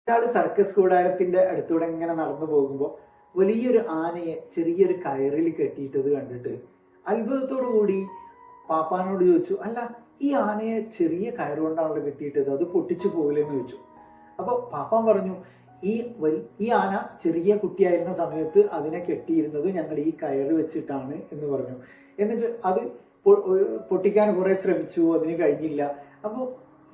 ഒരാൾ സർക്കസ് കൂടാരത്തിന്റെ അടുത്തൂടെ ഇങ്ങനെ നടന്നു പോകുമ്പോൾ വലിയൊരു ആനയെ ചെറിയൊരു കയറിൽ കെട്ടിയിട്ടത് കണ്ടിട്ട് അത്ഭുതത്തോടു കൂടി പാപ്പാനോട് ചോദിച്ചു, അല്ല ഈ ആനയെ ചെറിയ കയറുകൊണ്ടാണല്ലോ കെട്ടിയിട്ടത്, അത് പൊട്ടിച്ചു പോകില്ലെന്ന് ചോദിച്ചു. അപ്പോൾ പാപ്പാൻ പറഞ്ഞു, ഈ ആന ചെറിയ കുട്ടിയായിരുന്ന സമയത്ത് അതിനെ കെട്ടിയിരുന്നത് ഞങ്ങൾ ഈ കയറ് വെച്ചിട്ടാണ് എന്ന് പറഞ്ഞു. എന്നിട്ട് അത് പൊട്ടിക്കാൻ കുറെ ശ്രമിച്ചു, അതിന് കഴിഞ്ഞില്ല. അപ്പോൾ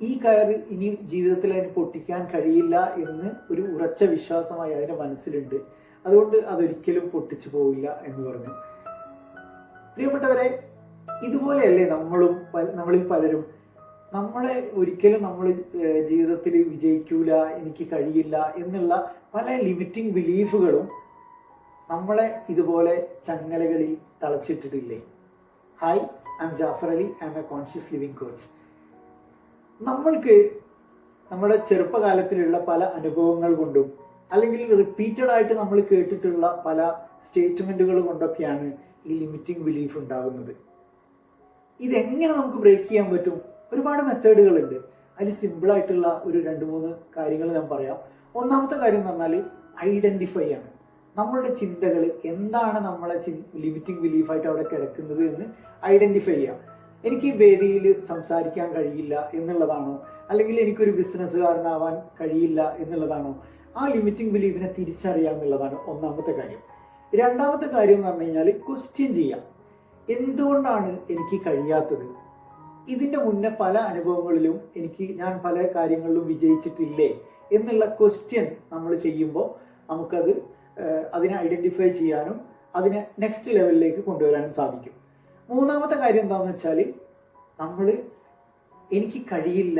ഈ കയറ് ഇനി ജീവിതത്തിൽ അതിന് പൊട്ടിക്കാൻ കഴിയില്ല എന്ന് ഒരു ഉറച്ച വിശ്വാസമായി അതിന്റെ മനസ്സിലുണ്ട്, അതുകൊണ്ട് അതൊരിക്കലും പൊട്ടിച്ചു പോവില്ല എന്ന് പറഞ്ഞു. പ്രിയപ്പെട്ടവരെ, ഇതുപോലെയല്ലേ നമ്മളിൽ പലരും നമ്മളെ ഒരിക്കലും നമ്മൾ ജീവിതത്തിൽ വിജയിക്കൂല, എനിക്ക് കഴിയില്ല എന്നുള്ള പല ലിമിറ്റിംഗ് ബിലീഫുകളും നമ്മളെ ഇതുപോലെ ചങ്ങലകളിൽ തളച്ചിട്ടിട്ടില്ലേ? Hi, I am Jafar Ali, I am a conscious living coach. നമ്മൾക്ക് നമ്മുടെ ചെറുപ്പകാലത്തിലുള്ള പല അനുഭവങ്ങൾ കൊണ്ടും അല്ലെങ്കിൽ റിപ്പീറ്റഡ് ആയിട്ട് നമ്മൾ കേട്ടിട്ടുള്ള പല സ്റ്റേറ്റ്മെന്റുകൾ കൊണ്ടൊക്കെയാണ് ഈ ലിമിറ്റിംഗ് ബിലീഫ് ഉണ്ടാകുന്നത്. ഇതെങ്ങനെ നമുക്ക് ബ്രേക്ക് ചെയ്യാൻ പറ്റും? ഒരുപാട് മെത്തേഡുകളുണ്ട്. അതിൽ സിമ്പിൾ ആയിട്ടുള്ള ഒരു 2-3 കാര്യങ്ങൾ ഞാൻ പറയാം. ഒന്നാമത്തെ കാര്യം എന്ന് പറഞ്ഞാൽ ഐഡന്റിഫൈ ആണ്. നമ്മളുടെ ചിന്തകൾ എന്താണ് നമ്മളെ ലിമിറ്റിംഗ് ബിലീഫായിട്ട് അവിടെ കിടക്കുന്നത് എന്ന് ഐഡന്റിഫൈ ചെയ്യാം. എനിക്ക് വേദിയിൽ സംസാരിക്കാൻ കഴിയില്ല എന്നുള്ളതാണോ, അല്ലെങ്കിൽ എനിക്കൊരു ബിസിനസ്സുകാരനാവാൻ കഴിയില്ല എന്നുള്ളതാണോ? ആ ലിമിറ്റിംഗ് ബിലീഫിനെ തിരിച്ചറിയാം എന്നുള്ളതാണ് ഒന്നാമത്തെ കാര്യം. രണ്ടാമത്തെ കാര്യം എന്ന് പറഞ്ഞു കഴിഞ്ഞാൽ ക്വസ്റ്റ്യൻ ചെയ്യാം. എന്തുകൊണ്ടാണ് എനിക്ക് കഴിയാത്തത്? ഇതിന്റെ മുന്നേ പല അനുഭവങ്ങളിലും ഞാൻ പല കാര്യങ്ങളിലും വിജയിച്ചിട്ടില്ലേ എന്നുള്ള ക്വസ്റ്റ്യൻ നമ്മൾ ചെയ്യുമ്പോൾ നമുക്കത് അതിനെ ഐഡന്റിഫൈ ചെയ്യാനും അതിനെ നെക്സ്റ്റ് ലെവലിലേക്ക് കൊണ്ടുവരാനും സാധിക്കും. മൂന്നാമത്തെ കാര്യം എന്താണെന്ന് വെച്ചാൽ എനിക്ക് കഴിയില്ല,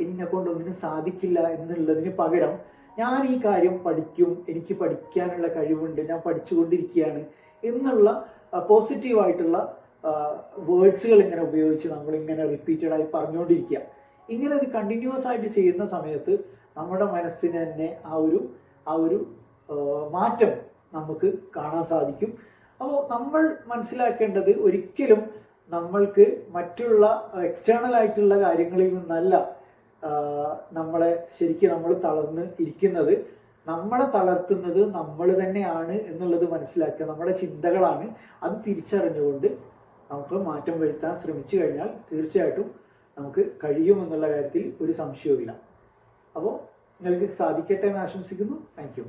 എന്നെ കൊണ്ടൊന്നിനും സാധിക്കില്ല എന്നുള്ളതിന് പകരം ഞാൻ ഈ കാര്യം പഠിക്കും, എനിക്ക് പഠിക്കാനുള്ള കഴിവുണ്ട്, ഞാൻ പഠിച്ചുകൊണ്ടിരിക്കുകയാണ് എന്നുള്ള പോസിറ്റീവായിട്ടുള്ള വേർഡ്സുകൾ ഇങ്ങനെ ഉപയോഗിച്ച് നമ്മളിങ്ങനെ റിപ്പീറ്റഡ് ആയി പറഞ്ഞുകൊണ്ടിരിക്കുക. ഇങ്ങനെ ഇത് കണ്ടിന്യൂസ് ആയിട്ട് ചെയ്യുന്ന സമയത്ത് നമ്മുടെ മനസ്സിന് തന്നെ ആ ഒരു മാറ്റം നമുക്ക് കാണാൻ സാധിക്കും. അപ്പോൾ നമ്മൾ മനസ്സിലാക്കേണ്ടത് ഒരിക്കലും നമ്മൾക്ക് മറ്റുള്ള എക്സ്റ്റേണൽ ആയിട്ടുള്ള കാര്യങ്ങളിൽ നിന്നല്ല നമ്മൾ തളർന്ന് ഇരിക്കുന്നത്. നമ്മളെ തളർത്തുന്നത് നമ്മൾ തന്നെയാണ് എന്നുള്ളത് മനസ്സിലാക്കുക. നമ്മുടെ ചിന്തകളാണ്. അത് തിരിച്ചറിഞ്ഞുകൊണ്ട് നമുക്ക് മാറ്റം വരുത്താൻ ശ്രമിച്ചു കഴിഞ്ഞാൽ തീർച്ചയായിട്ടും നമുക്ക് കഴിയുമെന്നുള്ള കാര്യത്തിൽ ഒരു സംശയവുമില്ല. അപ്പോൾ നിങ്ങൾക്ക് സാധിക്കട്ടെ എന്ന് ആശംസിക്കുന്നു. Thank you.